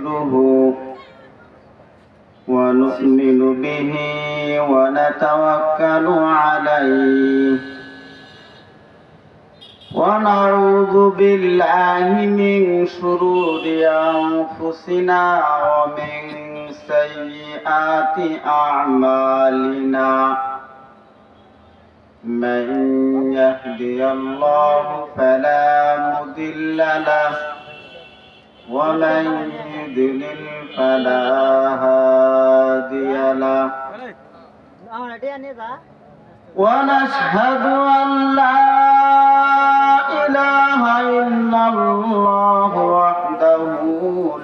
ونستغفره ونؤمن به ونتوكل عليه ونعوذ بالله من شرور أنفسنا ومن سيئات أعمالنا من يهدي الله فلا مضل له ومن يضلل فلا هادي له ونشهد أن لا إله إلا الله وحده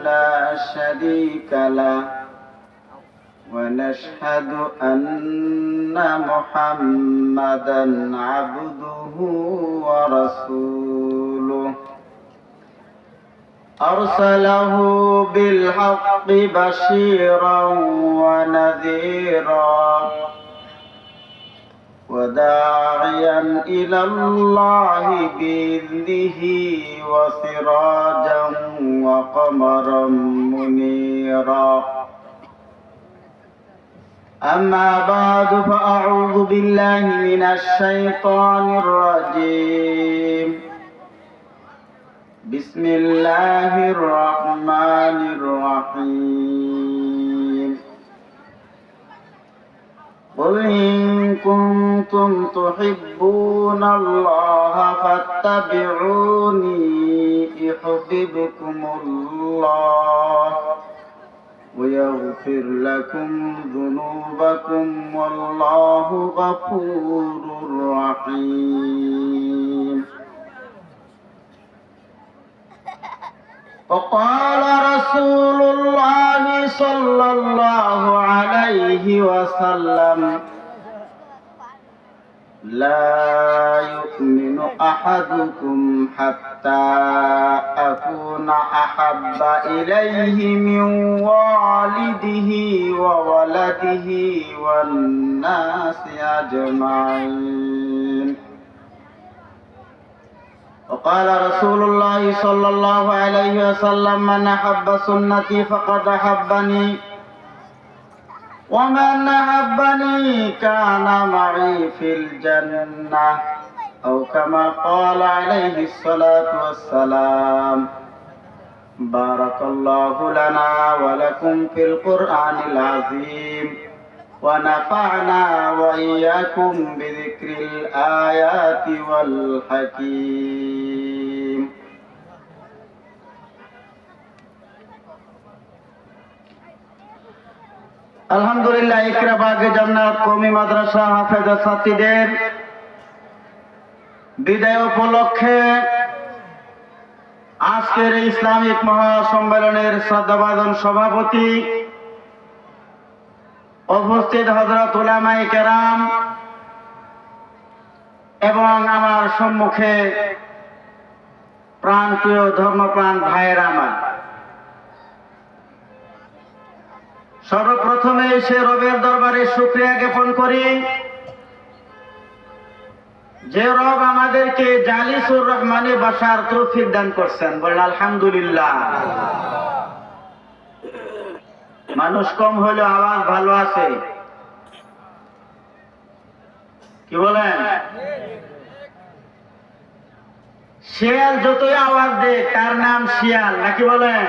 لا شريك له ونشهد أن محمدا عبده ورسوله أرسله بالحق بشيرا ونذيرا وداعيا إلى الله بإذنه وسراجا وقمرا منيرا أما بعد فأعوذ بالله من الشيطان الرجيم بسم الله الرحمن الرحيم قل إن كنتم تحبون الله فاتبعوني يحببكم الله ويغفر لكم ذنوبكم والله غفور رحيم وقال رسول الله صلى الله عليه وسلم لا يؤمن أحدكم حتى أكون أحب إليه من والده وولده والناس أجمعين وقال رسول الله صلى الله عليه وسلم من أحب سنتي فقد أحبني ومن أحبني كان معي في الجنة أو كما قال عليه الصلاة والسلام بارك الله لنا ولكم في القرآن العظيم ونفعنا وإياكم بذكر الآيات والحكيم আলহামদুলিল্লাহ ইকরাবাগে জান্নাত কওমি মাদ্রাসা হাফেজা ছাত্রীদের বিদায় উপলক্ষে আজকের ইসলামিক মহাসম্মেলনের শ্রদ্ধাভাজন সভাপতি উপস্থিত হযরত উলামায়ে কেরাম এবং আমার সম্মুখে প্রাণপ্রিয় ধর্মপ্রাণ ভাইয়েরা আমার, সর্বপ্রথমে সে রবের দরবারে শুকরিয়া জ্ঞাপন করি যে রব আমাদেরকে জালিসুর রহমানে বসার তৌফিক দান করছেন। বলেন আলহামদুলিল্লাহ। মানুষ কম হলেও আওয়াজ ভালো আছে, কি বলেন? শিয়াল যতই আওয়াজ দেয় তার নাম শিয়াল, নাকি বলেন?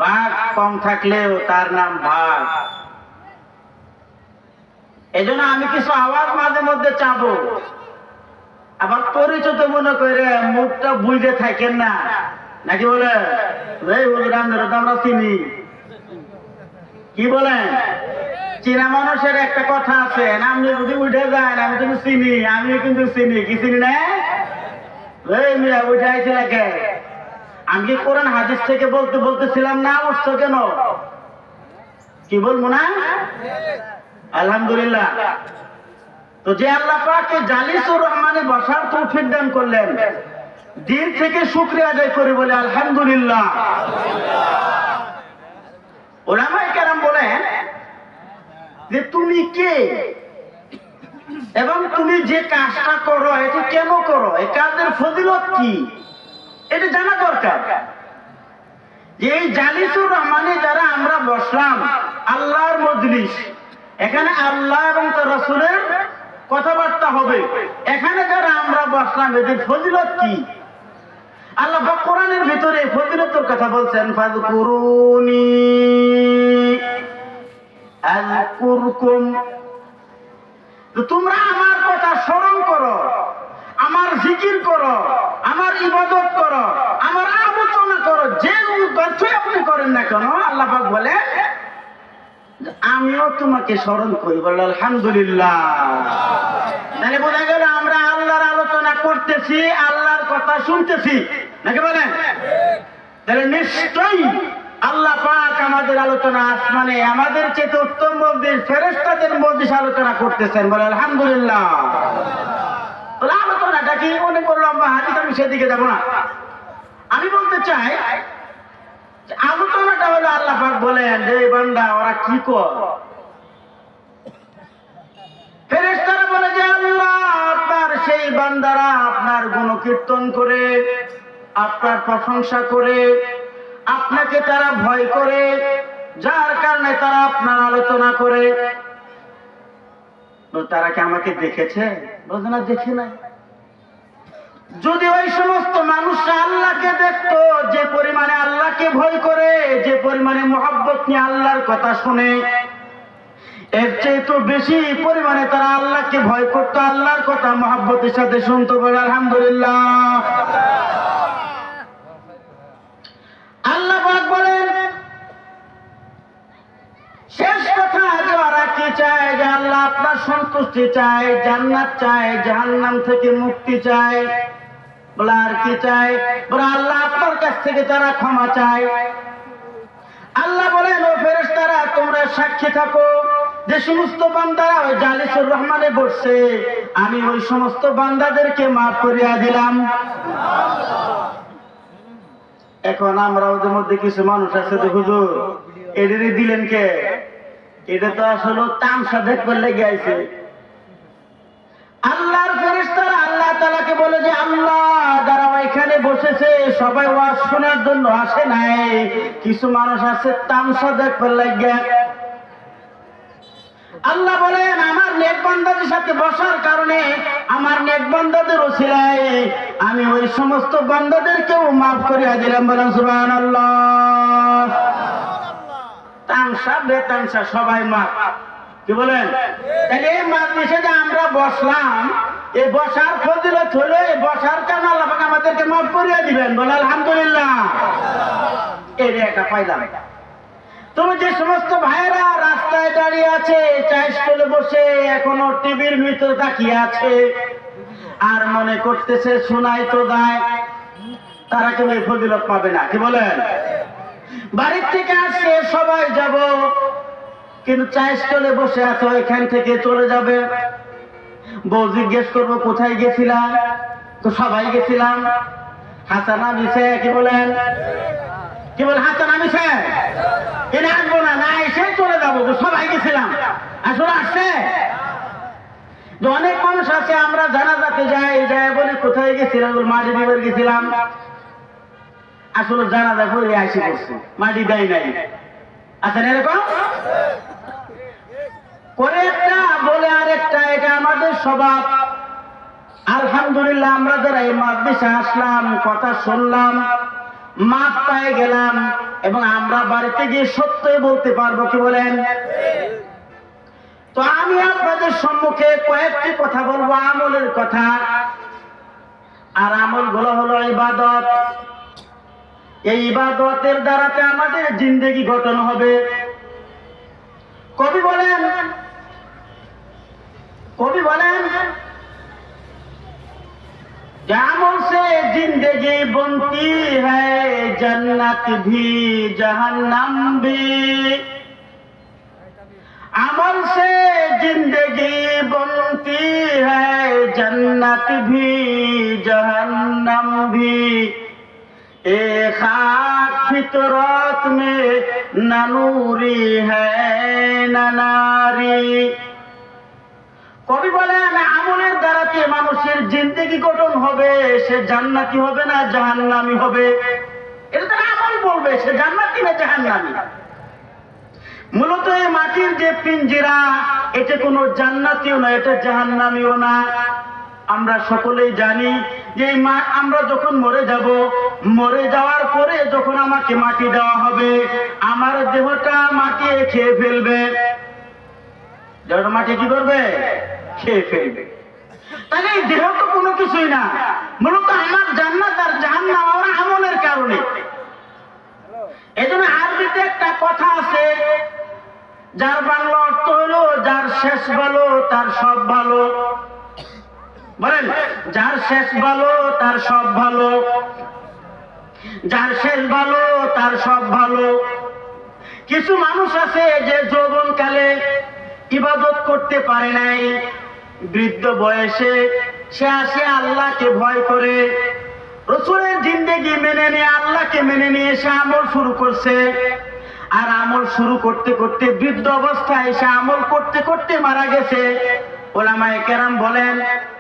বাঘ কম থাকলেও তার নাম বাঘ। এজন্য আমি কিছু আওয়াজ মাঝে মধ্যে চাবো, আবার পরিচিত মনে করে মুখটা বুঝে থাকেন না, নাকি বলে? আমরা চিনি, কি বলেন? চীনা মানুষের একটা কথা আছে, আপনি যদি উঠে যান আমি কিন্তু চিনি, আমি কিন্তু চিনি, কি চিনি না? উঠে আইছি নাকি? আমি কি কোরআন হাদিস থেকে বলতেছিলাম না? উঠছো কেন? কি বলবো না? আলহামদুলিল্লাহ। তো যে আল্লাহ পাক জালিসুর রহমানে বসার তৌফিক দান করলেন, দিল থেকে শুকরিয়া আদায় করি বলে আলহামদুলিল্লাহ। উলামায়ে কেরাম বলেন যে তুমি কে এবং তুমি যে কাজটা করো এটা কেন করো, এই কাজের ফজিলত কি, এটা জানা দরকার। যে এই জালিসুর রহমানে যারা আমরা বসলাম, আল্লাহর মজলিস, এখানে আল্লাহ এবং তার রাসূলের কথাবার্তা হবে, এখানে যারা আমরা বসলাম এদের ফজিলত কি? আল্লাহ পাক কোরআনের ভিতরে ফজিলতের কথা বলছেন, ফাযকুরুনি আযকুরকুম, তোমরা আমার কথা স্মরণ করো, আমার জিকির করো, আমার ইবাদত করো, আমার আলোচনা করো, যে উদ্দেশ্যে আপনি করেন না কেন, আল্লাহ পাক বলে আমিও তোমাকে স্মরণ করি। বলে আলহামদুলিল্লাহ। তাহলে বোঝা গেল আমরা আল্লাহর আলোচনা করতেছি, আল্লাহর কথা শুনতেছি, নাকি বলেন? তাহলে নিশ্চয়ই আল্লাহ পাক আমাদের আলোচনা আসমানে আমাদের চেয়ে উত্তম মজলিস ফেরেশতাদের মজলিস আলোচনা করতেছেন। বলে আলহামদুলিল্লাহ। বলে আলোচনাটা কি? অনেক বড় লম্বা হাদিস, আমি সেদিকে যাব না। আমি বলতে চাই আলোচনাটা হলো আল্লাহ পাক বলেন যে বান্দা ওরা কি কর, ফেরেশতারা বলে যে আল্লাহ আপনার সেই বান্দারা আপনার গুণকীর্তন করে, আপনার প্রশংসা করে, আপনাকে তারা ভয় করে, যার কারণে তারা আপনার আলোচনা করে। তারা কি আমাকে দেখেছে? বলছে না, দেখে নাই। যদি ওই সমস্ত মানুষরা আল্লাহকে দেখতো, যে পরিমাণে আল্লাহকে ভয় করে, যে পরিমাণে মুহাব্বত নিয়ে আল্লাহর কথা শুনে, এর চেয়ে তো বেশি পরিমাণে তারা আল্লাহকে ভয় করতো, আল্লাহর কথা মুহাব্বতের সাথে শুনতো। বলে আলহামদুলিল্লাহ। আল্লাহ পাক বলেন শেষ কথা যে ওরা কি চায়, যে আল্লাহ আপনার সন্তুষ্টি চায়, জান্নাত চায়, জাহান্নাম থেকে মুক্তি চায়। বলে আর কি চায়? বলে আল্লাহ আপনার কাছ থেকে তারা ক্ষমা চায়। আল্লাহ বলেন ও ফেরেশতারা তোমরা সাক্ষী থাকো, যে সমস্ত বান্দারা ওই জালিসুর রহমানে বসছে, আমি ওই সমস্ত বান্দাদেরকে মাফ করিয়া দিলাম। এখন আমরা ওদের মধ্যে কিছু মানুষ আছে যে হুজুর এদেরই দিলেন কে? এটা তো আসলে তামসা দেখবার লেগে আছে। আল্লাহর ফেরেশতারা আল্লাহ তাআলাকে বলে যে আল্লাহ যারা এখানে বসেছে সবাই ওয়াজ শোনার জন্য আসে নাই, কিছু মানুষ আছে তামসা দেখবার লাগে। আল্লাহ বলেন আমার নেক বান্দাদের সাথে বসার কারণে, আমার নেক বান্দাদের ওসিলায় আমি ওই সমস্ত বান্দাদেরকেও মাফ করিয়া দিলাম। বলেন সুবহানাল্লাহ। তামসা বেতামসা সবাই মাফ। কি বলেন? তাহলে এই মাজলিসে যে আমরা বসলাম, এই বসার ফজিলত হলো এই বসার কারণে আল্লাহ পাক আমাদেরকে মাফ করিয়া দিবেন। বলে আলহামদুলিল্লাহ। এর একটা পাইলাম। তুমি যে সমস্ত ভাইরা রাস্তায় দাঁড়িয়ে আছে, চা স্টলে বসে এখনো টিভির ভিতরে তাকিয়ে আছে, আর মনে করতেছে শোনাই তো দেয়, তারা কেউ এই ফজিলত পাবে না। কি বলেন? বাড়ির থেকে আসছে সবাই যাব, কিন্তু চা স্টলে বসে আছো, এখান থেকে চলে যাবে। বউ জিজ্ঞেস করবো কোথায় গেছিলাম, তো সবাই গেছিলাম। হাসান আমিছে। কি বলেন? কি বলেন? হাসান আমিছে এনে আসবো না, না এসে চলে যাবো, সবাই গেছিলাম। আসলে আসছে অনেক মানুষ আছে, আমরা জানাজাতে যাই, যাই বলি কোথায় গেছিলাম, মাটি দিবার গেছিলাম। আসলে জানাজা করে আসি করছি, মাটি দেয় নাই। আচ্ছা এরকম করে একটা বলে আরেকটা, এটা আমাদের স্বভাব। আলহামদুলিল্লাহ আমরা যারা এই মাদ্রাসা আসলাম, কথা শুনলাম, মাপ পায়ে গেলাম, এবং আমরা বাড়িতে গিয়ে সত্যই বলতে পারবো। কি বলেন? তো আমি আপনাদের সম্মুখে কয়েকটি কথা বলবো, আমলের কথা। আর আমল গুলো হলো ইবাদত। এই ইবাদতের দ্বারাতে আমাদের জিন্দেগি গঠন হবে। কবি বলেন अमल से जिंदगी बनती है, जन्नत भी जहन्नम भी। अमल से जिंदगी बनती है, जन्नत भी जहन्नम भी। ए खाक फितरत में न नूरी है न नारी। কবি বলেন আমলের দ্বারাতে মানুষের জিন্দেগি গঠন হবে, সে জান্নাতি হবে না জাহান্নামী হবে। এটা তার আমল বলবে সে জান্নাতি না জাহান্নামী। মূলত এই মাটির যে পিঞ্জিরা, এটা কোনো জান্নাতিও না, এটা জাহান্নামীও না। আমরা সকলেই জানি যে আমরা যখন মরে যাব, মরে যাওয়ার পরে যখন আমাকে মাটি দেওয়া হবে, আমার দেহটা মাটি খেয়ে ফেলবে। দেহটা মাটি কি করবে? খেয়ে ফেলবে। তাহলে এই দেহ তো কোনো কিছুই না, মূলত আমার জান্নাত আর জাহান্নাম আমার আমলের কারণে। এই জন্য আরবিতে একটা কথা আছে, যার বাংলা অর্থ হলো যার শেষ ভালো তার সব ভালো। বলেন, যার শেষ ভালো তার সব ভালো, যার শেষ ভালো তার সব ভালো। কিছু মানুষ আছে যে যৌবনকালে ইবাদত করতে পারে নাই, বৃদ্ধ বয়সে সে আসে আল্লাহকে ভয় করে, রাসূলের জিন্দেগি মেনে নিয়ে আল্লাহকে মেনে নিয়ে সে আমল শুরু করছে। আর আমল শুরু করতে করতে বৃদ্ধ অবস্থায় সে আমল করতে করতে মারা গেছে। উলামায়ে কেরাম বলেন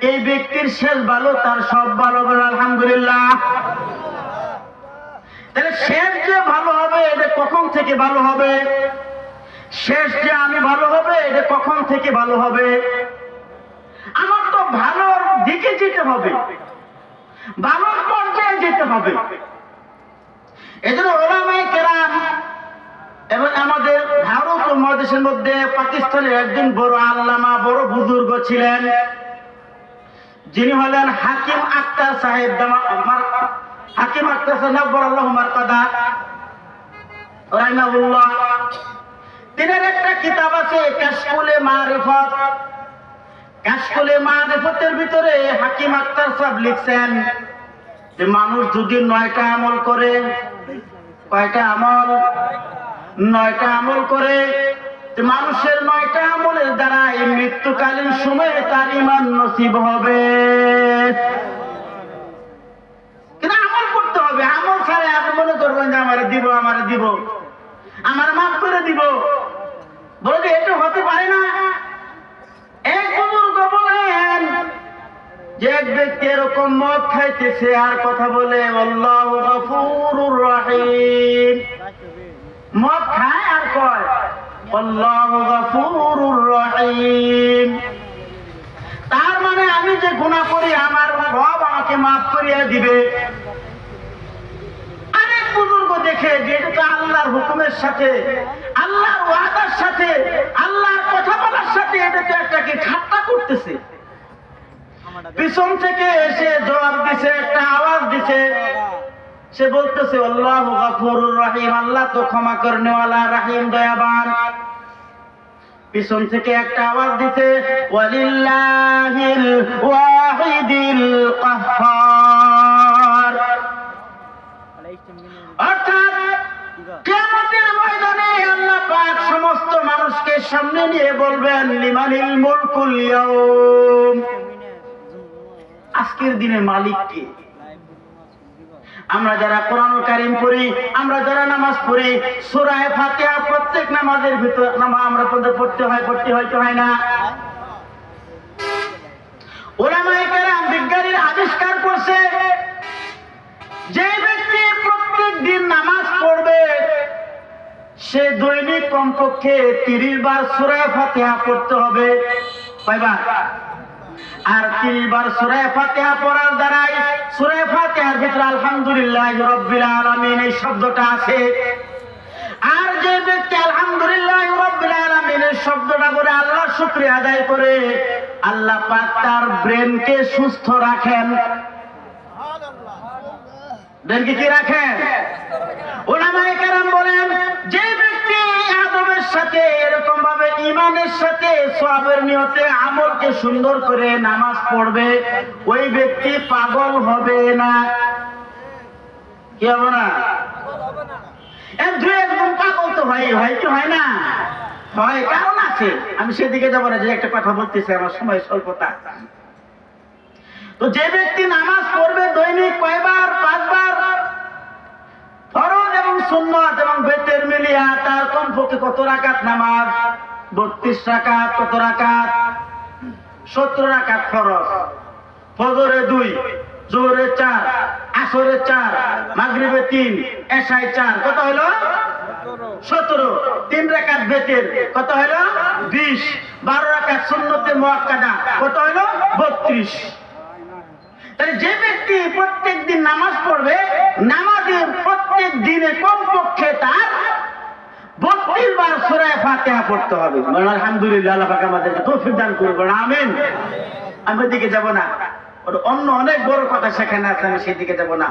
এই ব্যক্তির শেষ ভালো তার সব ভালো। বলে আলহামদুলিল্লাহ। তাহলে শেষ যে ভালো হবে এটা কখন থেকে ভালো হবে? শেষ যে আমি ভালো হবে এটা কখন থেকে ভালো হবে? আমার তো ভালোর দিকে যেতে হবে, ভালোর পর্যায়ে যেতে হবে। এজন্য উলামায়ে কেরাম এবং আমাদের ভারত উপমহাদেশের মধ্যে পাকিস্তানের একজন বড় আল্লামা, বড় বুজুর্গ ছিলেন, যিনি হলেন হাকিম আক্তার সাহেব। হাকিম আক্তার সাহেব নব্বরাল্লাহু মারকাদা রাহিমাহুল্লাহ। তিনার একটা কিতাব আছে কাশফুল মারিফাত। কাশফুল মারিফাতের ভিতরে হাকিম আক্তার সাহেব লিখছেন যে মানুষ যদি 9টা আমল করে, কয়টা আমল? 9টা আমল করে, মানুষের 9টা আমলের দ্বারা এই মৃত্যুকালীন সময়ে তার ঈমান নসিব হবে। কিন্তু আমল করতে হবে। আমল ছাড়া আপনি মনে করবেন যে আমারে দিব, আমারে দিব, আমার মাফ করে দিব, বলে এটা হতে পারে না। এক বুজুর্গ বলেন যে এক ব্যক্তি এরকম মদ খাইতেছে আর কথা বলে আল্লাহু গফুরুর রহিম, মদ খায় আর কয় আল্লাহু গফুরুর রহিম। তার মানে আমি যে গুনাহ করি আমার রব আমাকে মাফ করিয়া দিবে। আরেক বুজুর্গ দেখে যে এটা তো আল্লাহর হুকুমের সাথে, আল্লাহর ওয়াদার সাথে, আল্লাহর কথা বলার সাথে এটা তো একটা কি ঠাট্টা করতেছে। পিছন থেকে এসে জবাব দিছে, একটা আওয়াজ দিছে, সে বলতেছে আল্লাহু গফুরুর রহিম, আল্লাহ তো ক্ষমা করনেওয়ালা, রহিম দয়াবান। পিছন থেকে একটা আওয়াজ দিছে ওয়ালিল্লাহিল ওয়াহিদিল কাহ্হার। অর্থাৎ কিয়ামতের ময়দানে আল্লাহ পাক সমস্ত মানুষকে সামনে নিয়ে বলবেন লিমানিল মুলকুল ইয়াউম, আজকের দিনে মালিক কে? আমরা যারা কোরআনুল কারীম পড়ি, আমরা যারা নামাজ পড়ি, সূরা ফাতিহা প্রত্যেক নামাজের ভিতর আমরা পড়তে হয় না? উলামায়ে কেরাম বিজ্ঞানীরা আবিষ্কার করছে যে ব্যক্তি প্রত্যেক দিন নামাজ পড়বে সে দৈনিক কমপক্ষে 30 বার সূরা ফাতিহা পড়তে হবে। কয়বার? আর 30 বার সূরা ফাতিহা পড়ার দ্বারাই সূরা ফাতিহার ভিতরে আলহামদুলিল্লাহি রাব্বিল আলামিন এই শব্দটা আছে। আর যে ব্যক্তি আলহামদুলিল্লাহি রাব্বিল আলামিন এই শব্দটা বলে আল্লাহর শুকরিয়া আদায় করে, আল্লাহ পাক তার ব্রেনকে সুস্থ রাখেন। ব্রেনকে কি রাখেন? উলামায়ে কেরাম বলেন যে ব্যক্তি আদবের সাথে, এরকম ভাবে ঈমানের সাথে, সওয়াবের নিয়তে আমলকে সুন্দর করে নামাজ পড়বে, ওই ব্যক্তি পাগল হবে না। কি হবে না? একজন পাগল তো হয় কি হয় না? হয়, কারণ আছে। আমি সেদিকে যাবো না, যে একটা কথা বলতেছি, আমার সময় স্বল্পতা। তো যে ব্যক্তি নামাজ পড়বে দৈনিক কয়বার? 5 বার, ফরজ এবং সুন্নাত এবং বেতের মিলিয়া তার কমপক্ষে কত রাকাত নামাজ? 32 রাকাত। কত রাকাত? 17 রাকাত ফরজ। ফজরে 2, জোহরে 4, আসরে 4, মাগরিবে 3, এশায় 4, কত হলো 17। 3 রাকাত বেতের কত হলো 20, 12 রাকাত সুন্নতে মুআক্কাদা কত হলো 32। তাহলে যে ব্যক্তি প্রত্যেক দিন নামাজ পড়বে, নামাজের প্রত্যেক দিনে কমপক্ষে তার 32 বার সূরা ফাতিহা পড়তে হবে। আলহামদুলিল্লাহ, আল্লাহ পাক আমাদেরকে তৌফিক দান করুন, আমিন। আমি দিকে যাব না, অন্য অনেক বড় কথা সেখানে আছে, আমি সেদিকে যাব না।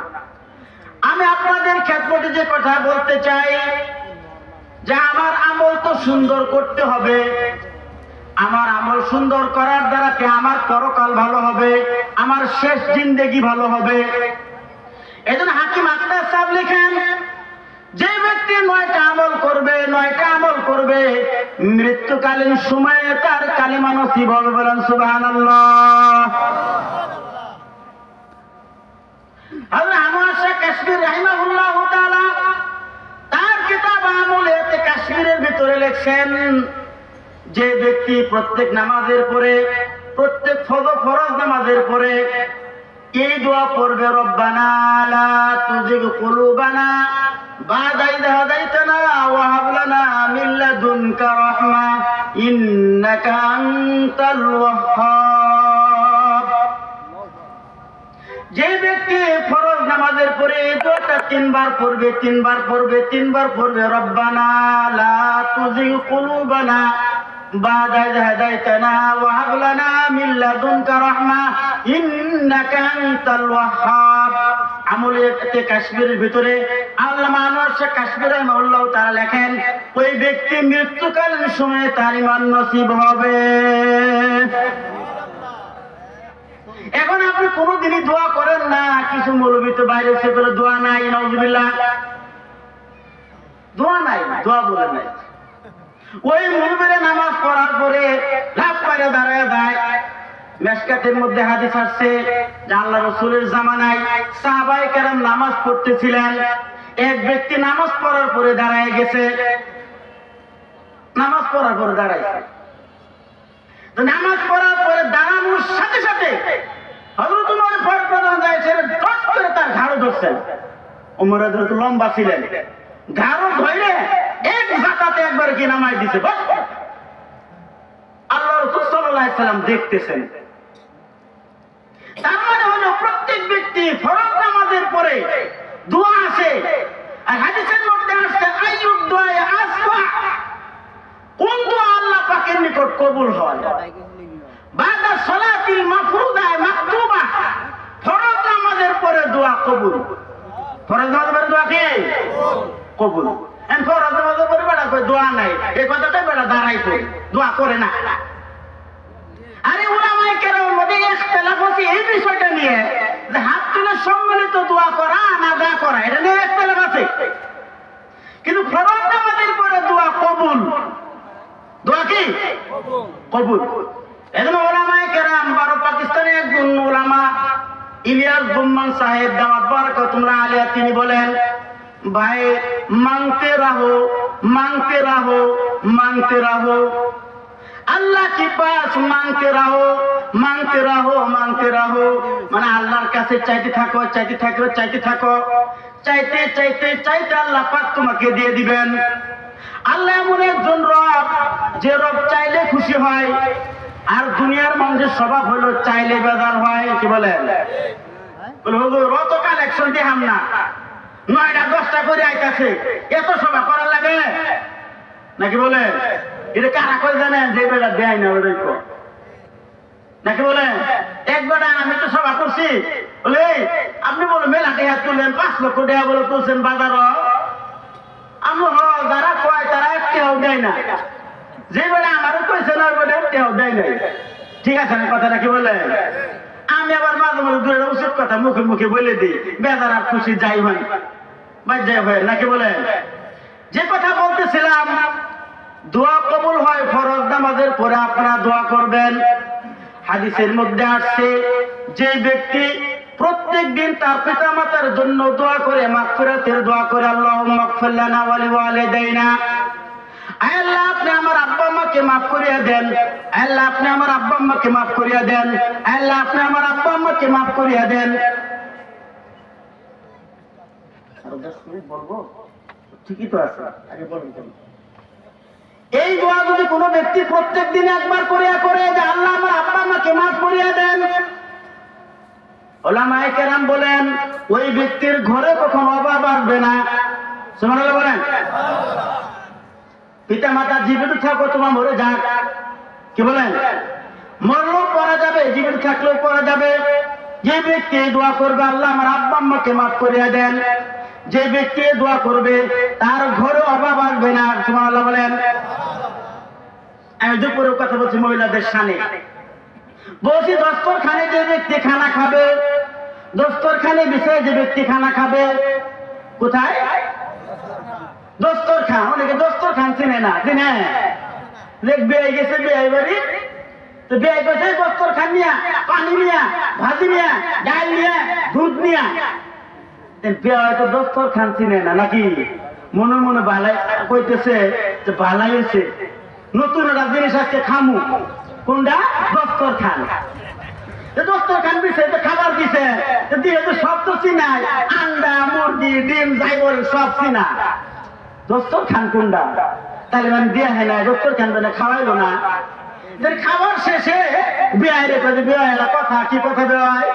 আমি আপনাদের ক্ষেত্রে যে কথা বলতে চাই যে আমার আমল তো সুন্দর করতে হবে। আমার আমল সুন্দর করার দ্বারা কি আমার পরকাল ভালো হবে, আমার শেষ জিন্দেগি ভালো হবে। এজন্য হাকিম আখতার সাহেব লিখেন, যে ব্যক্তি 9টা আমল করবে, 9টা আমল করবে, মৃত্যুকালীন সময়ে তার কালিমা নসিব হবে। বলেন সুবহানাল্লাহ। হযরত আনোয়ার শাহ কাশ্মীর রাহিমাহুল্লাহু তাআলা তার কিতাব আমলে কাশ্মীরের ভিতরে লিখছেন, যে ব্যক্তি প্রত্যেক নামাজের পরে, প্রত্যেক ফরজ নামাজের পরে এই দোয়া পড়বে, রব্বানা লা তুজিগ কুলুবানা বা'দা ইয হাদাইতানা ওয়া হাব লানা মিন লাদুনকা রাহমা ইন্নাকা আনতাল ওয়াহ্হাব। যে ব্যক্তি ফরজ নামাজের পরে এই দোয়াটা 3 বার পড়বে, 3 বার পড়বে, 3 বার পড়বে, রব্বানা লা তুজিগ কুলুবানা বা'দা ইয হাদাইতানা ওয়া হাব লানা মিন লাদুনকা রাহমা ইন্নাকা আনতাল ওয়াহ্হাব। আমলে কাশ্মীরের ভিতরে আল্লামা আনোয়ার শাহ কাশ্মীর রাহিমাহুল্লাহ তাআলা লেখেন, ওই ব্যক্তি মৃত্যুকালীন সময়ে তার ঈমান নসিব হবে। এখন আপনি কোনদিনই দোয়া করেন না, কিছু মৌলবী তো বাইরে এসে করে দোয়া নাই, নাউজুবিল্লাহ, দোয়া নাই, দোয়া বলে নাই। ওই মৌলবীরা নামাজ পড়ার পরে লাফ করে দাঁড়ায় যায়। মেশকাতের মধ্যে হাদিস আসছে যে আল্লাহ রাসূলের জামানায় সাহাবায়ে কেরাম নামাজ পড়তেছিলেন, এক ব্যক্তি নামাজ পড়ার পরে দাঁড়ায় গেছে, নামাজ পড়ার পরে দাঁড়াইছে। তো নামাজ পড়ার পরে দাঁড়ানোর সাথে সাথে হযরত ওমর ফারুক রাদিয়াল্লাহু আনহু চট করে তার ঘাড় ধরছেন। ওমর রাদিয়াল্লাহু আনহু লম্বা ছিলেন, ঘাড় ধরে এক জাকাতে একবার কি নামাই দিছে। বাস, আল্লাহ রাসূল সাল্লাল্লাহু আলাইহি সাল্লাম দেখতেছেন। তার মানে হলো প্রত্যেক ব্যক্তি ফরজ নামাজের পরে দোয়া আছে। আর হাদিসের মধ্যে আসছে আইয়ুদ দুআ আসবা, কোন দোয়া আল্লাহ পাকের নিকট কবুল হয়, বাদা সালাতিল মাফরুদা মাকতুবা, ফরজ নামাজের পরে দোয়া কবুল। ফরজ নামাজের পরে দোয়া কি কবুল। এন ফরজ নামাজের পরে বেড়া কই দোয়া নাই, এই কথাটা বেড়া দাঁড়াই কই দোয়া করে না। আরে উলামায়ে কেরামের মধ্যে ইখতিলাফ আছে এই বিষয়টা নিয়ে, যে হাত তুলে সম্মিলিত দোয়া করা না দোয়া করা, এটা নিয়ে ইখতিলাফ আছে। কিন্তু ফরজ নামাজের পরে দোয়া কবুল, দোয়া কি কবুল। এজন্য উলামায়ে কেরাম, পাকিস্তানের একজন উলামা ইলিয়াস বুম্মান সাহেব দাওয়াত বারাকাতুল্লাহ আলাইহি, তিনি বলেন, ভাই মাংতে রাহো, মাংতে রাহো, মাংতে রাহো, আল্লাহ কি পাস মাংতে রাহো, মাংতে রাহো, মাংতে রাহো। মানে আল্লাহর কাছে চাইতে থাকো, চাইতে থাকো, চাইতে থাকো, চাইতে চাইতে চাইতে আল্লাহ পাক তোমাকে দিয়ে দিবেন। আল্লাহ এমন একজন রব, যে রব চাইলে খুশি হয়, আর দুনিয়ার মানুষের স্বভাব হলো চাইলে বেজার হয়। কি বলেন? রত কালেকশন দিহাম না, 9টা 10টা করে আইতাছে, এত সভা করার লাগে নাকি বলে? এটা কারা করে জানেন? যে বেটা দেয় না ওটাই নাকি বলে? এক বেটা আমি তো সভা করছি, বলে আপনি বলো মেলাতে হাত তুললেন, 5 লক্ষ টাকা বলে তুলছেন বাজার, আমি যারা কয় তারা একটাও দেয় না। যে বেটা আমারও কইছে না, ওই বেটা একটাও দেয় নাই। ঠিক আছে আমি কথা নাকি বলে? আমি আবার মাঝে মাঝে দূরে উচিত কথা মুখে মুখে বলে দিই, বেজার আর খুশি যাই হয় বাদ যাই হয় নাকি বলে? যে কথা বলতেছিলাম, দোয়া কবুল হয় ফরজ নামাজের পরে, আপনারা দোয়া করবেন। হাদিসের মধ্যে আসছে, যে ব্যক্তি প্রত্যেক দিন তার পিতা মাতার জন্য দোয়া করে, মাগফিরাতের দোয়া করে, আল্লাহুম্মা মাগফির লানা ওয়া লিওয়ালিদাইনা, আল্লাহ আপনি আমার আব্বা আম্মাকে মাফ করিয়া দেন, আল্লাহ আপনি আমার আব্বা আম্মাকে মাফ করিয়া দেন, আল্লাহ আপনি আমার আব্বা আম্মাকে মাফ করিয়া দেন। বলবো ঠিকই তো আছে, আগে বলুন কেন। এই দোয়া যদি কোনো ব্যক্তি প্রত্যেক দিন একবার করিয়া করে যে আল্লাহ আমার আব্বা আমাকে মাফ করিয়া দেন, উলামায়ে কেরাম বলেন ওই ব্যক্তির ঘরে কখনো অভাব আসবে না। সুবহানাল্লাহ বলেন। পিতা মাতা জীবিত থাকো তোমার মরে যাক, কি বলেন, মরলেও পড়া যাবে, জীবিত থাকলেও পড়া যাবে। যে ব্যক্তি দোয়া করবে আল্লাহ আমার আব্বা আম্মাকে মাফ করিয়া দেন, যে ব্যক্তি দোয়া করবে তার ঘরে অভাব আসবে না। সুবহানাল্লাহ বলেন। আমি দুপুরের কথা বলছি মহিলাদের সামনে বলছি, দস্তরখানে যে ব্যক্তি খানা খাবে, দস্তরখানে বিষয়ে যে ব্যক্তি খানা খাবে, কোথায় দস্তরখান, অনেকে দস্তরখান চিনে না, চিনে দেখ বিয়ে গেছে বিয়ে বাড়ি, তো বিয়ে গেছে দস্তরখান নিয়া, পানি নিয়া, ভাজি নিয়া, ডাল নিয়া, দুধ নিয়া, বিয়ে হয়তো দস্তরখান চিনে না নাকি, মনে মনে বালাই কইতেছে যে বালাই হয়েছে, নতুন একটা জিনিস আজকে খামু, কোনটা দস্তরখান। দস্তরখান বিষয়ে তো খাবার দিছে, দিয়ে তো সব তো চিনাই, আন্ডা মুরগি ডিম যাই বলে সব চিনা, দস্তরখান কোনটা, তাহলে মানে দিয়ে হয় না, দস্তরখান মানে খাওয়াইলো না। খাবার শেষে বিয়ে রেখে বিয়ে কথা, কি কথা দেওয়ায়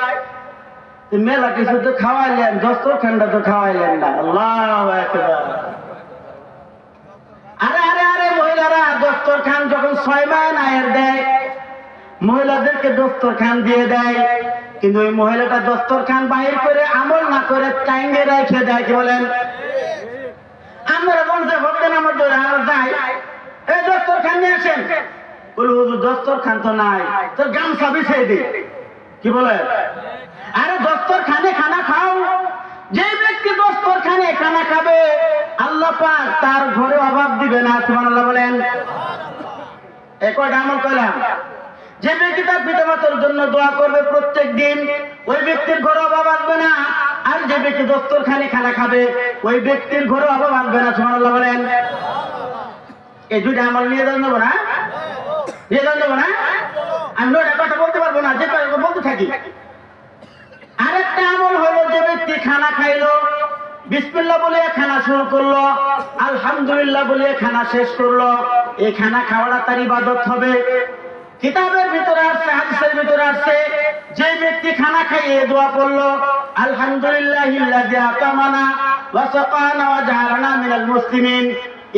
মেলা কিছু তো খাওয়াইলেন, দস্তরখানটা তো খাওয়াইলেন না। আল্লাহু আকবার। আরে আরে আরে মহিলারা দস্তরখান যখন 6 মাস আয়ের দেয়, মহিলাদেরকে দস্তরখান দিয়ে দেয়, কিন্তু ওই মহিলাটা দস্তরখান বাহির করে আমল না করে টাইঙ্গে রেখে দেয়, কি বলেন। আমরা বলতে হতেন আমার ধরে আমরা যাই, এই দস্তরখান নিয়ে আসেন, বলে হুজুর দস্তরখান তো নাই, তোর গামছা বিছিয়ে দিই, কি বলে। আরে দস্তরখানে খানা খাও, যে ব্যক্তি দস্তরখানে খানা খাবে আল্লাহ পাক তার ঘরে অভাব দিবে না। সুবহানাল্লাহ বলেন। এই কয়টা আমল করলাম। যে ব্যক্তি তার পিতা মাতার জন্য দোয়া করবে প্রত্যেক দিন, ওই ব্যক্তির ঘরে অভাব আসবে না। আর যে ব্যক্তি দস্তরখানে খানা খাবে ওই ব্যক্তির ঘরে অভাব আসবে না। সুবহানাল্লাহ বলেন। এই দুইটা আমল নিয়ে যান দেবো না, নিয়ে যান দেবো না, আমি ওটা কথা বলতে পারবো না, যে বলতে থাকি। আরেকটা আমল হলো যে ব্যক্তি খানা খাইলো, বিসমিল্লাহ বলে খানা শুরু করলো, আলহামদুলিল্লাহ বলে খানা শেষ করলো, এই খানা খাওয়াটা তার ইবাদত হবে। কিতাবের ভিতরে আসছে, হাদিসের ভিতরে আসছে, যে ব্যক্তি খানা খাইয়ে দোয়া করলো আলহামদুলিল্লাহিল্লাযী আতামানা ওয়া সাকানা ওয়া জাআলানা মিনাল মুসলিমিন,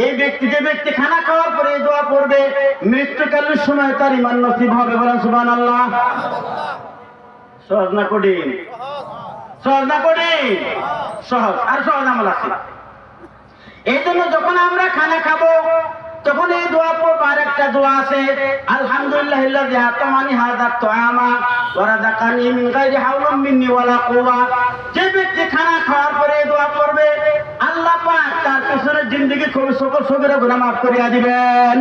এই ব্যক্তি যে ব্যক্তি খানা খাওয়ার পরে দোয়া করবে মৃত্যুকালীন সময় তার ঈমান নসিব হবে। বলেন সুবহানাল্লাহ। সহজ না কঠিন? সহজ না কঠিন? সহজ। আর সহজ আমল আছে। এই জন্য যখন আমরা খানা খাবো তখন এই দোয়া পড়বো। আর একটা দোয়া আছে, আলহামদুলিল্লাহিল্লাযী আতামানি হাযা তুআমা ওয়া রাযাকানি মিন গায়রি হাওলিন মিন্নি ওয়ালা কুওয়া। যে ব্যক্তি খানা খাওয়ার পরে এই দোয়া করবে আল্লাহ পাক তার পিছনের জিন্দেগি খুব সকল সগীরা গুনাহ মাফ করিয়া দিবেন।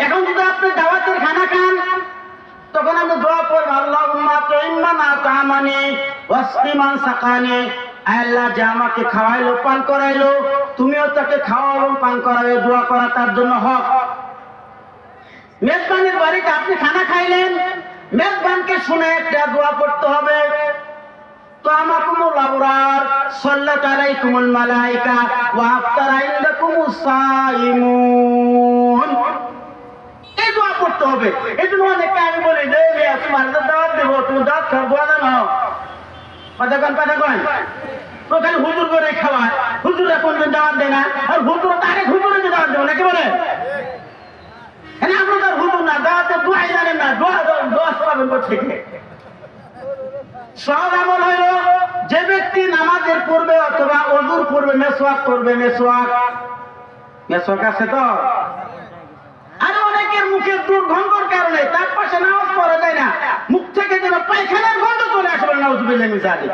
এখন যদি আপনি দাওয়াতের খানা খান তখন আমি দোয়া করবো আল্লাহুম্মা তুইম্মানা তা'মানি ওয়াসকিমান সাকানি, আল্লাহ যে আমাকে খাওয়াইলো পান করাইলো তুমিও তাকে খাওয়া এবং পান করাবে, দোয়া করা তার জন্য হক। মেজবানের বাড়িতে আপনি খানা খাইলেন, মেজবানকে শুনে একটা দোয়া পড়তে হবে, তা'মাকুমুল আবরার সাল্লাত আলাইকুমুল মালায়েকা ওয়া আফতারা ইনদাকুমুস সাইমুন, এই দোয়া পড়তে হবে। এই জন্য অনেককে আমি বলি যে তোমার দাওয়াত দেবো, তুমি দাওয়াত খাও, দোয়া জানো পাঠাগান পাঠাগান তো খালি হুজুর করে খাওয়ায়, হুজুরা কোনদিন দাওয়াত দেয় না, আর হুজুর তাকে হুজুরে দাওয়াত দেবো না, কি বলে। আমরা তার হুজুর না, দাওয়াতে দোয়াই জানেন না, দোয়া পাবেন কোথেকে। সহজ আমল হইল যে ব্যক্তি নামাজের পূর্বে অথবা ওযুর পূর্বে মেসওয়াক করবে, মেসওয়াক আছে তো। আর অনেকের মুখের দুর্গন্ধর কারণে তার পাশে নামাজ পড়া যায় না, মুখ থেকে যেন পায়খানার গন্ধ চলে আসবে, নাউযুবিল্লাহ মিন যালিক,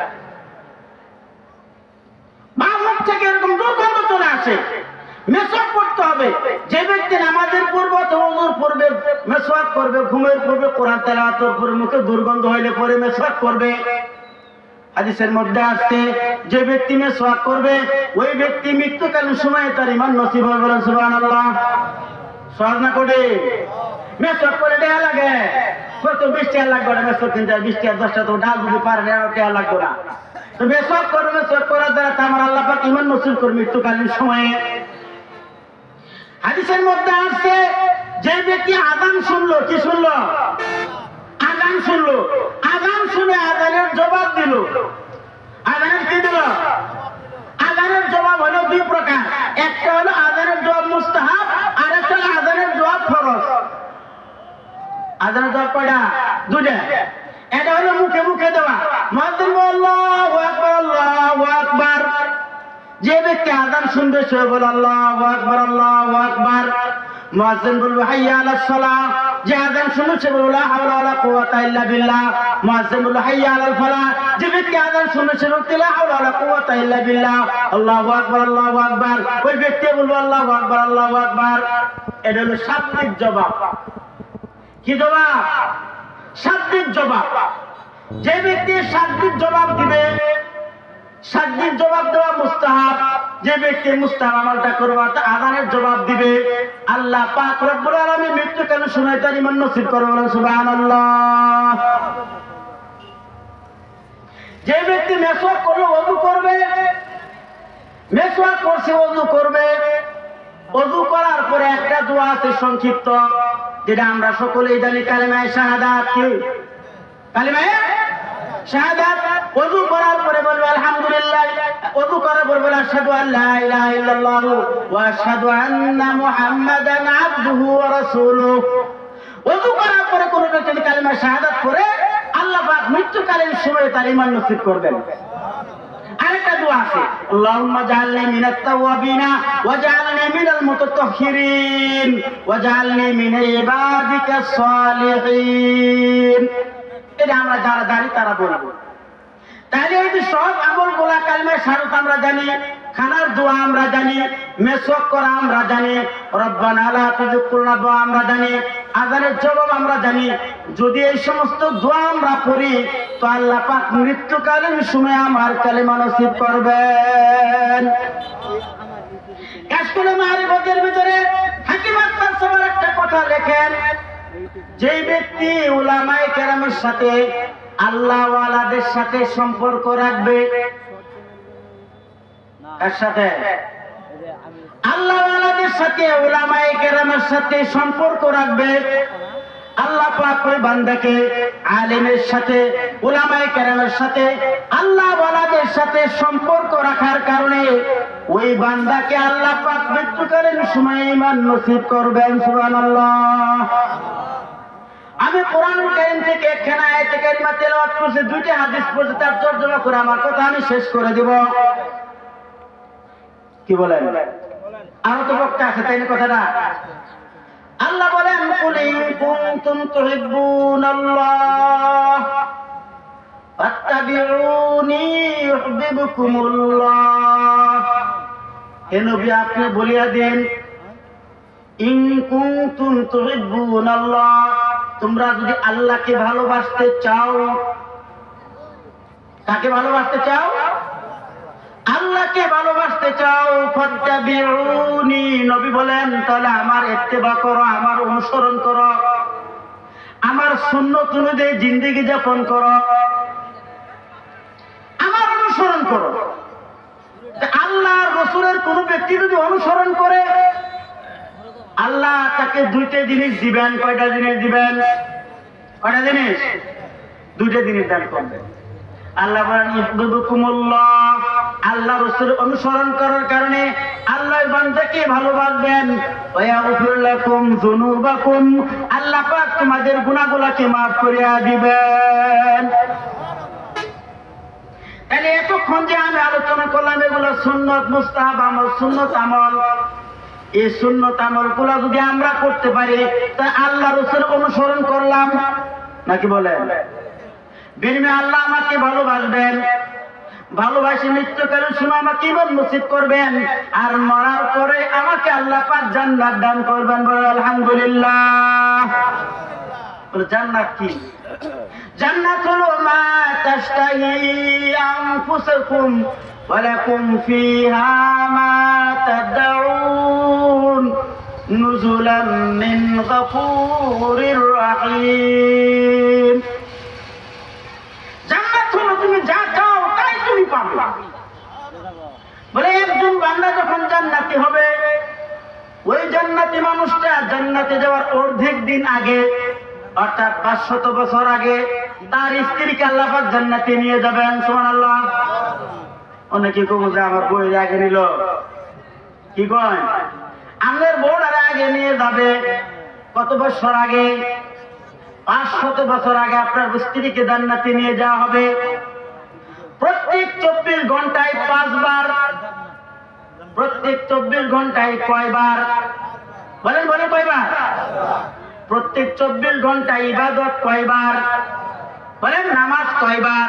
বা মুখ থেকে এরকম দুর্গন্ধ চলে আসে, মেসওয়াক করতে হবে। যে ব্যক্তি নামাজের পূর্বে অথবা ওযুর পূর্বে মেসওয়াক করবে, ঘুমের পূর্বে কোরআন তেলাওয়াতের পূর্বে মুখে দুর্গন্ধ হইলে পরে মেসওয়াক করবে। হাদিসের মধ্যে আসছে যে ব্যক্তি মেসওয়াক করবে ওই ব্যক্তি মৃত্যুকালীন সময়ে তার ঈমান নসিব হবে। বলেন সুবহানাল্লাহ। সহজ না কঠিন? মেসওয়াক করে দেয়া লাগে, প্রথম 20 টাকা লাগবে না মেসক কিনতে, 20 টাকা 10 টাকা, তো ডাল যদি পারেন 11 টাকা লাগবে না। তো মেসক করবে, মেসক করার দ্বারা তো আমার আল্লাহ পাক ঈমান নসিব করবে মৃত্যুকালীন সময়ে। হাদিসের মধ্যে আসছে যে ব্যক্তি আযান শুনলো, কি শুনলো? আযান শুনলো, আযান শুনে আযানের জবাব দিল। আযানের কি দিল? আযানের জবাব হলো দুই প্রকার, একটা হলো আযানের জবাব মুস্তাহাব, আর একটা হলো আযানের জবাব ফরজ। আযানের জবাব কয়টা? দুইটা। এটা হলো মুখে মুখে দেওয়া, মুয়াজ্জিন বলল আল্লাহু আকবার, আল্লাহু আকবার। যে ব্যক্তি আযান শুনবে সে বলে আল্লাহু আকবার, আল্লাহু আকবার। মুয়াজ্জিন বলবে হাইয়া আলাস সালাহ। যে আযান শুনবে সে বলে লা হাওলা ওয়ালা কুওয়াতা ইল্লা বিল্লাহ। মুয়াজ্জিন বলবে হাইয়া আলাল ফালাহ। যে ব্যক্তি আযান শুনবে সে বলবে লা হাওলা ওয়ালা কুওয়াতা ইল্লা বিল্লাহ। আল্লাহু আকবার, আল্লাহু আকবার। ওই ব্যক্তি বলবে আল্লাহু আকবার, আল্লাহু আকবার। এটা হলো শাব্দিক জবাব। কি জবাব? শাব্দিক জবাব। যে ব্যক্তি শাব্দিক জবাব দিবে, শাব্দিক জবাব দেওয়া মুস্তাহাব। যে ব্যক্তি মুস্তাহাব আমলটা করবে অর্থাৎ আযানের জবাব দিবে, আল্লাহ পাক রব্বুল আলামিন মৃত্যুকালীন সময়ে তার ঈমান নসিব করবে, বলেন সুবহানাল্লাহ। যে ব্যক্তি মেসওয়াক করলো, ওযু করবে, মেসওয়াক করছে ওযু করবে। ওযু করার পরে একটা দোয়া আছে সংক্ষিপ্ত, যেটা আমরা সকলেই জানি, কালিমায়ে শাহাদাত। কি কালিমায়ে শাহাদাত? ওযু করার পরে বলবে আলহামদুলিল্লাহ, ওযু করার পরে বলবে আশহাদু আল্লা ইলাহা ইল্লাল্লাহ ওয়া আশহাদু আন্না মুহাম্মাদান আবদুহু ওয়া রাসূলুহু। ওযু করার পরে কোন ব্যক্তি কালিমা শাহাদাত করে আল্লাহ পাক মৃত্যুকালীন সময়ে তার ঈমান নসিব করবেন। আরেকটা দোয়া আছে, আল্লাহুম্মা জাআলনি মিনাত তাওয়াবিনা ওয়া জাআলনি মিনাল মুতাতাহহিরিন ওয়া জাআলনি মিন ইবাদিকাস সালিহিন। এটা আমরা যারা জানি তারা বলবো। তাহলে এই যে সব আমলগুলা কালিমা শাহাদাত আমরা জানি, খানার দোয়া আমরা জানি, মেসওয়াক করা আমরা জানি, রব্বানা লা তুযিগ কুলুবনা দোয়া আমরা জানি, আযানের জবাব আমরা জানি। যদি এই সমস্ত দোয়া আমরা পড়ি তো আল্লাহ পাক মৃত্যুকালীন সময়ে আমার কালিমা নসিব করবেন। কাশফুল মারিফাতের ভিতরে হাকিম আকবর সাহেব একটা কথা লেখেন, যে ব্যক্তি উলামায়ে কেরামের সাথে, আল্লাহ ওয়ালাদের সাথে সম্পর্ক রাখবে, কার সাথে? আল্লাহ ওয়ালাদের সাথে, উলামায়ে কেরামের সাথে সম্পর্ক রাখবে, আল্লাহ পাক ওই বান্দাকে আলেমের সাথে, উলামায়ে কেরামের সাথে, আল্লাহ ওয়ালাদের সাথে সম্পর্ক রাখার কারণে ওই বান্দাকে আল্লাহ পাক মৃত্যুকালীন সময়ে ঈমান নসিব করবেন। সুবহানাল্লাহ। আমি কোরআনুল কারীম থেকে একখানা আয়াতে কারিমা তেলাওয়াত করছি, দুইটা হাদিস পড়ছি, তার তরজমা করে আমার কথা আমি শেষ করে দেব। কি বলেন? আরো তো বক্তা আছে, তাই না কথাটা? আল্লাহ বলেন কুল ইন কুনতুম তুহিব্বুনাল্লাহ ফাত্তাবিউনি ইউহিব্বুকুমুল্লাহ। হে নবী, আপনি বলিয়া দেন, ইন কুনতুম তুহিব্বুনাল্লাহ, তোমরা যদি আল্লাহকে ভালোবাসতে চাও। কাকে ভালোবাসতে চাও? আল্লাহকে ভালোবাসতে চাও। ফাত্তাবিউনি, নবী বলেন তাহলে আমার ইত্তেবা করো, আমার অনুসরণ করো, আমার সুন্নাত অনুযায়ী জিন্দেগি যাপন করো, আমার অনুসরণ করো। আল্লাহর রাসূলের কোন ব্যক্তি যদি অনুসরণ করে, আল্লাহ তাকে দুইটা জিনিস দিবেন। কয়টা জিনিস দিবেন? কয়টা জিনিস? দুইটা জিনিস দান করবেন। আল্লাহ বলেন ইউহিব্বুকুমুল্লাহ, আল্লাহ রাসূলের অনুসরণ করার কারণে আল্লাহ বান্দাকে ভালোবাসবেন। ওয়া ইয়াগফির লাকুম যুনুবাকুম, আল্লাহ পাক তোমাদের গুনাহগুলোকে maaf করিয়া দিবেন। তাহলে এতক্ষণ যে আমি আলোচনা করলাম এগুলো সুন্নাত, মুস্তাহাব আমল, সুন্নাত আমল, এই সুন্নাত আমলগুলো যদি আমরা করতে পারি তা আল্লাহ রাসূলের অনুসরণ করলাম, নাকি বলেন? বিনিময়ে আল্লাহ আমাকে ভালোবাসবেন, ভালোবাসি মৃত্যুকালীন সময় আমাকে ঈমান নসিব করবেন, আর মরার পরে আমাকে আল্লাহ পাক জান্নাত দান করবেন। বলে আলহামদুলিল্লাহ। জান্নাত কি? জান্নাত হলো মা তাশতাহি আনফুসুকুম ওয়া লাকুম ফিহা মা তাদউন নুজুলাম মিন গফুরির রহিম। বান্দা যখন জান্নাতি হবে, ওই জান্নাতি মানুষটা জান্নাতে যাওয়ার অর্ধেক দিন আগে, অর্থাৎ 500 বছর আগে তার স্ত্রীকে আল্লাহ পাক জান্নাতে নিয়ে যাবেন। সুবহানাল্লাহ। অনেকে কবো যে আমার বই আগে নিল, কি কয়? আমাদের বোর্ড আর আগে নিয়ে যাবে। কত বছর আগে? 500 বছর আগে আপনার স্ত্রীকে জান্নাতে নিয়ে যাওয়া হবে। প্রত্যেক 24 ঘন্টায় 5 বার। প্রত্যেক 24 ঘন্টায় কয়বার? বলেন বলেন কয়বার? প্রত্যেক 24 ঘন্টায় ইবাদত কয়বার? বলেন নামাজ কয়বার?